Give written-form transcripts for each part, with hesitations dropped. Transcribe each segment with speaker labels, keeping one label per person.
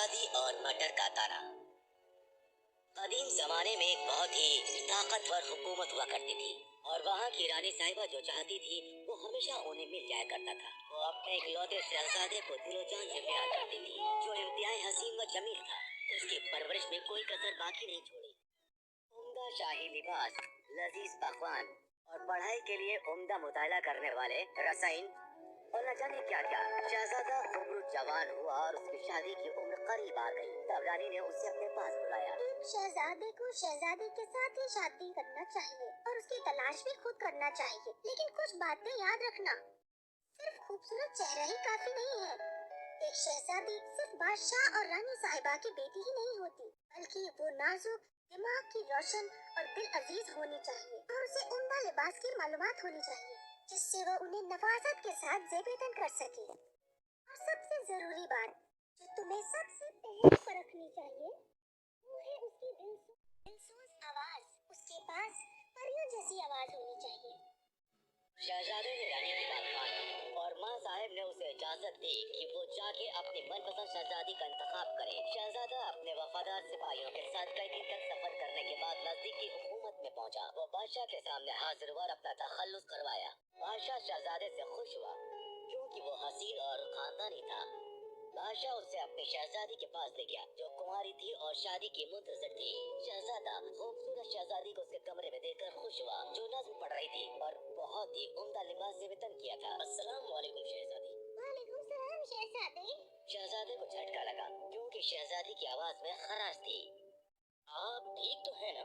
Speaker 1: शहजादी और मटर का तारा। कदीम जमाने में एक बहुत ही ताकतवर हुकूमत हुआ करती थी और वहाँ की रानी साहिबा जो चाहती थी वो हमेशा उन्हें मिल जाया करता था। वो अपने इकलौते शहजादे को दिलो जान से प्यार करती थी, जो इंतहाई हसीन व जमील था। उसकी परवरिश में कोई कसर बाकी नहीं छोड़ी। उम्दा शाही लिबास, लजीज पकवान और पढ़ाई के लिए उम्दा मुताला करने वाले रसायन और न जाने क्या क्या। शहजादा खूबसूरत जवान हुआ और उसकी शादी की उम्र करीब आ गई। तब रानी ने उसे अपने पास बुलाया।
Speaker 2: एक शहजादे को शहजादी के साथ ही शादी करना चाहिए और उसकी तलाश भी खुद करना चाहिए, लेकिन कुछ बातें याद रखना। सिर्फ खूबसूरत चेहरा ही काफी नहीं है। एक शहजादी सिर्फ बादशाह और रानी साहिबा की बेटी ही नहीं होती, बल्कि वो नाजुक, दिमाग की रोशन और दिल अजीज होनी चाहिए और उसे उम्दा लिबास की मालूमात होनी चाहिए, जिससे वो उन्हें नफासत के साथ ज़ेबेदन कर सके। और सबसे जरूरी बात जो तुम्हें सबसे पहले परखनी चाहिए वो है उसकी दिलसोज आवाज। उसके पास परियों जैसी आवाज होनी चाहिए।
Speaker 1: शहजादे ने रानी की बात मानी और माँ साहब ने उसे इजाजत दी कि वो जाके अपनी मनपसंद शहजादी का इंतखाब करे। शहजादा अपने वफादार सिपाहियों के साथ कई दिन तक सफर करने के बाद नजदीकी हुकूमत में पहुंचा। वो बादशाह के सामने हाजिर हुआ और अपना तखल्लुस करवाया। बादशाह शहजादे से खुश हुआ क्योंकि वो हसीन और खानदानी था। बादशाह उसे अपनी शहजादी के पास ले गया जो कुंवारी थी और शादी की मुंतज़िर थी। शहजादा खूबसूरत शहजादी को उसके कमरे में देखकर खुश हुआ जो नज़्म पढ़ रही थी और बहुत ही उम्दा लिबास से वेतन किया था। अस्सलाम वालेकुम शहजादी।
Speaker 2: वालेकुम सलाम शहजादे।
Speaker 1: शहजादे को झटका लगा क्योंकि शहजादी की आवाज में खराश थी। आप ठीक तो है ना?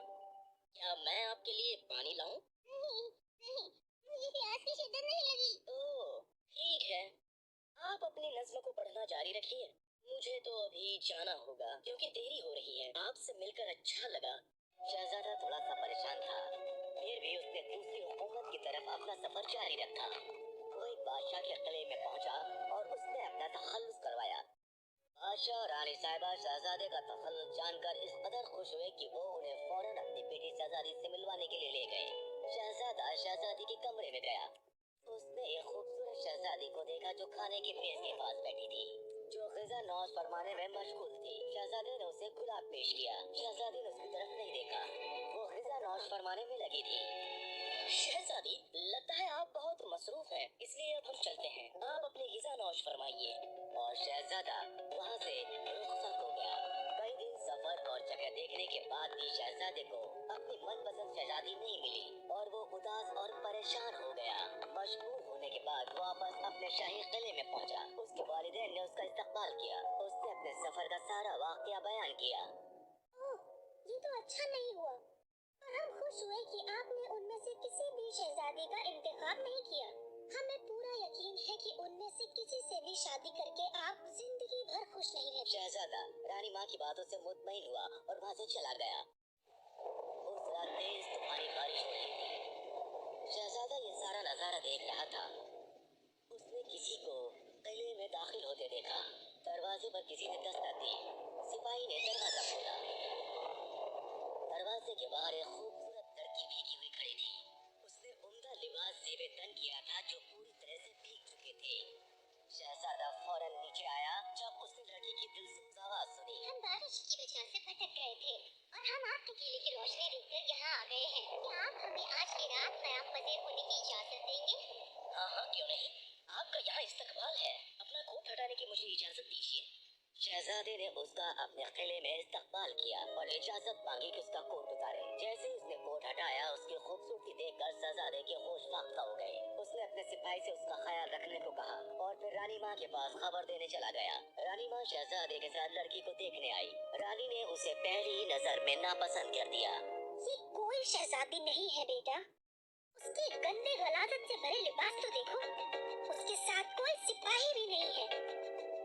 Speaker 1: क्या मैं आपके लिए पानी लाऊं?
Speaker 2: नहीं नहीं, मुझे प्यास की शिद्दत नहीं लगी।
Speaker 1: ओह ठीक है, आप अपनी नज़्म को पढ़ना जारी रखिए। मुझे तो अभी जाना होगा क्योंकि देरी हो रही है। आपसे मिलकर अच्छा लगा। शहजादा थोड़ा सा परेशान था, फिर भी उसने दूसरी हुकूमत की तरफ अपना सफर जारी रखा। वो एक बादशाह के किले में पहुंचा और उसने अपना तखल्लुस करवाया। बादशाह और रानी साहिबा शहजादे का तखल्लुस जानकर इस कदर खुश हुए कि वो उन्हें फौरन अपनी बेटी शहजादी से मिलवाने के लिए ले गए। शहजादा शहजादी के कमरे में गया। उसने एक खूबसूरत शहजादी को देखा जो खाने की मेज के पास बैठी थी, जो ग़िज़ा नौश फरमाने में मशगूल थी। शहजादे ने उसे गुलाब पेश किया। शहजादी ने उसकी तरफ नहीं देखा, वो ग़िज़ा नौश फरमाने में लगी थी। शहजादी, लगता है आप बहुत मसरूफ हैं, इसलिए अब हम चलते हैं। आप अपनी ग़िज़ा नौश फरमाइए। और शहजादा वहाँ से रुखसत हो गया। कई दिन सफर और जगह देखने के बाद भी शहजादे को अपनी मनपसंद शहजादी नहीं मिली और वो उदास और परेशान हो गया। मजबूर होने के बाद वापस अपने शाही किले में पहुंचा। उसके वालिदैन ने उसका इस्तकबाल किया। उसने अपने सफर का सारा वाक़या बयान किया।
Speaker 2: ओह, ये तो अच्छा नहीं हुआ, पर हम खुश हुए कि आपने उनमें से किसी भी शहजादी का इंतखाब नहीं किया। हमें पूरा यकीन है कि उनमें से किसी से भी शादी करके आप जिंदगी भर खुश नहीं रहे।
Speaker 1: शहजादा रानी माँ की बातों से मुतमईन हुआ और वहाँ से चला गया। उस रात तेज तूफानी बारिश हो रही थी। शहजादा ये सारा नजारा देख रहा था। उसने किसी को किले में दाखिल होते देखा। दरवाजे पर किसी ने दस्तक दी। सिपाही ने दरवाजा खोला। दरवाजे के बाहर एक खूबसूरत लड़की भीगी हुई खड़ी थी। उसने उम्दा लिबास से वेतन किया था जो पूरी तरह से भीग चुके थे। शहजादा फौरन नीचे आया जब उसने लड़की की दिलसोज आवाज सुनी।
Speaker 2: हम बारिश की वजह से भटक गए थे और हम आपके किले की रोशनी देखकर यहाँ आ गए हैं। क्या आप हमें आज की रात क़याम पज़ीर होने की इजाजत देंगे?
Speaker 1: हाँ हाँ क्यों नहीं, आपका यहाँ इस्तकबाल है। अपना कोट हटाने की मुझे इजाजत दीजिए। शहजादे ने उसका अपने किले में इस्तकबाल किया और इजाजत मांगी कि उसका कोट उतारे। जैसे ही उसने कोट हटाया उसकी खूबसूरती देखकर शहजादे के होश फाख्ता हो गए। उसने अपने सिपाही से उसका ख्याल रखने को कहा और फिर रानी माँ के पास खबर देने चला गया। रानी माँ शहजादे के साथ लड़की को देखने आई। रानी ने उसे पहली ही नजर में नापसंद कर दिया।
Speaker 2: ये कोई शहजादी नहीं है बेटा, उसके गंदे गलाजत से भरे लिबास तो देखो। उसके साथ कोई सिपाही भी नहीं है,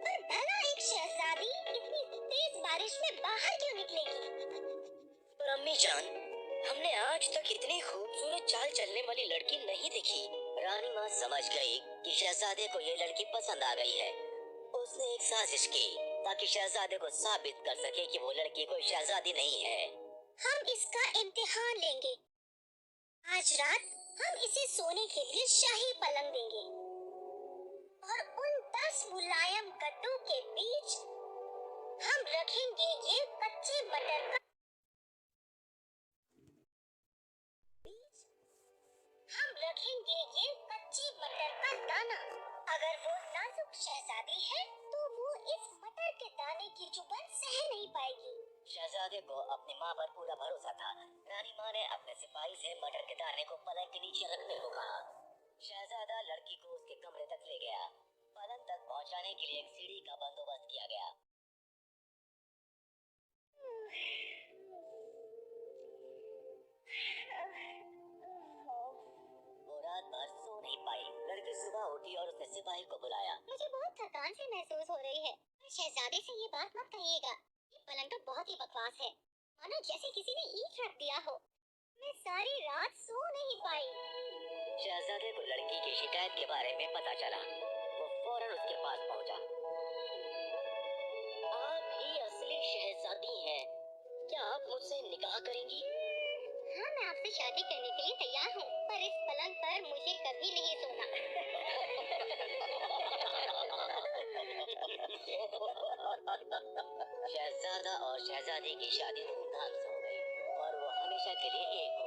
Speaker 2: पर भला एक शहजादी इतनी तेज बारिश में बाहर क्यों निकलेगी?
Speaker 1: पर अम्मी जान, हमने आज तक इतनी खूबसूरत चाल चलने वाली लड़की नहीं देखी। रानी माँ समझ गई कि शहजादे को ये लड़की पसंद आ गई है। उसने एक साजिश की ताकि शहजादे को साबित कर सके कि वो लड़की कोई शहजादी नहीं है।
Speaker 2: हम इसका इम्तिहान लेंगे। आज रात हम इसे सोने के लिए शाही पलंग देंगे और उन 10 मुलायम गद्दों के बीच हम हम रखेंगे ये कच्चे मटर का बीज, हम रखेंगे ये कच्चे मटर का दाना। अगर वो नाजुक शहजादी है तो वो इस मटर के दाने की चुभन सह नहीं पाएगी।
Speaker 1: शहजादे को अपनी माँ पर पूरा भरोसा था। रानी माँ ने अपने सिपाही से मटर के दाने को पलंग के नीचे रखने को कहा। शहजादा लड़की को उसके कमरे तक ले गया। पलंग तक पहुंचाने के लिए एक सीढ़ी का बंदोबस्त किया गया। वो रात भर सो नहीं पाई। लड़की सुबह उठी और उसने सिपाही को बुलाया।
Speaker 2: मुझे बहुत थकान सी महसूस हो रही है। शहजादे से ये बात मत कहिएगा। ये पलंग तो बहुत ही बकवास है, मानो जैसे किसी ने ईंट रख दिया हो। मैं सारी रात सो नहीं पाई।
Speaker 1: शहजादे को लड़की की शिकायत के बारे में पता चला। वो फौरन उसके पास पहुंचा। आप ही असली शहजादी हैं। क्या आप मुझसे निकाह करेंगी?
Speaker 2: हाँ, मैं आपसे शादी करने के लिए तैयार हूँ, पर इस पलंग पर मुझे कभी नहीं सोना।
Speaker 1: शहजादा और शहजादी की शादी धूमधाम से हो गई और वो हमेशा के लिए एक हो